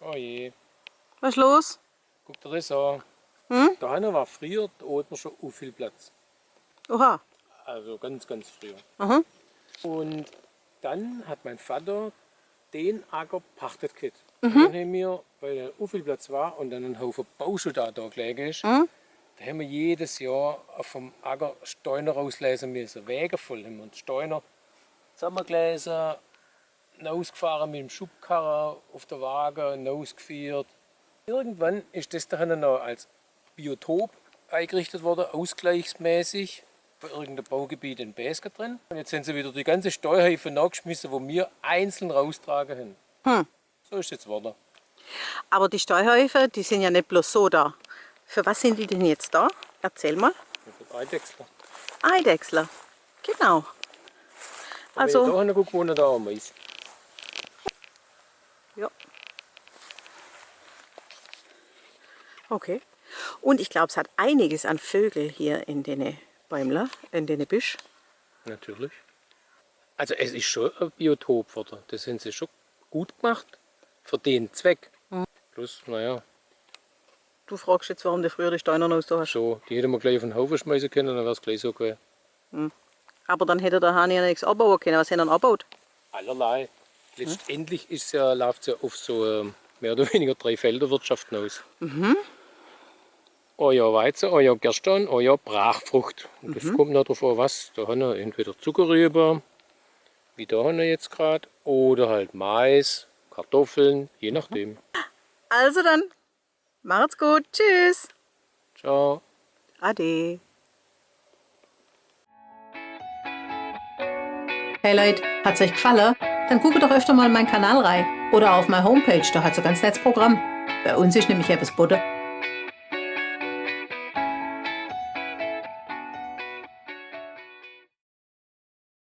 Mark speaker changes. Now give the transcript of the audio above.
Speaker 1: Oh je,
Speaker 2: Was ist los?
Speaker 1: guck dir das an.
Speaker 2: Hm?
Speaker 1: Da hinten war früher, da hat man schon viel Platz.
Speaker 2: Oha.
Speaker 1: Also ganz, ganz früher.
Speaker 2: Aha.
Speaker 1: Und dann hat mein Vater den Acker pachtet gehabt. Und dann haben wir, weil da viel Platz war und dann ein Haufen Bauschutt da gelegen ist, da haben wir jedes Jahr vom Acker Steine rauslesen müssen. Wege voll haben wir uns Steine zusammengelesen, rausgefahren mit dem Schubkarren auf der Waage, rausgeführt. Irgendwann ist das dann noch als Biotop eingerichtet worden, ausgleichsmäßig. Für irgendein Baugebiet in Beske drin. Und jetzt sind sie wieder die ganze Steuerhäufe nachgeschmissen, wo wir einzeln raustragen haben. So ist es jetzt geworden.
Speaker 2: Aber die Steuerhäufe, die sind ja nicht bloß so da. Für was sind die denn jetzt da? Erzähl mal.
Speaker 1: Für Eidechsler.
Speaker 2: Eidechsler. Genau.
Speaker 1: Also, wenn ich
Speaker 2: Also,
Speaker 1: da gucke, wohnen da auch Mais.
Speaker 2: ja. Okay. Und ich glaube, es hat einiges an Vögel hier in den Bäumler, in den Büsch.
Speaker 1: Natürlich. Also es ist schon ein Biotop geworden. Das haben sie schon gut gemacht für den Zweck. Plus, naja,
Speaker 2: Du fragst jetzt, warum du früher die Steine noch so hast.
Speaker 1: so, die hätten wir gleich auf den Haufen schmeißen können, dann wäre es gleich so gewesen.
Speaker 2: Aber dann hätte der Hahn ja nichts abbauen können. Was hätte er abgebaut?
Speaker 1: Allerlei. Letztendlich ist ja, läuft es ja auf so mehr oder weniger 3 Felderwirtschaften aus. Euer Weizen, euer Gerste, euer Brachfrucht. Und das kommt noch darauf an, was. Da haben wir entweder Zuckerrübe, wie da haben wir jetzt gerade, oder halt Mais, Kartoffeln, je nachdem.
Speaker 2: Also dann, macht's gut. Tschüss.
Speaker 1: Ciao.
Speaker 2: Ade. Hey Leute, hat's euch gefallen? Dann guckt doch öfter mal in meinen Kanal rein. Oder auf meine Homepage, da hat's ein ganz nettes Programm. Bei uns ist nämlich etwas Butter.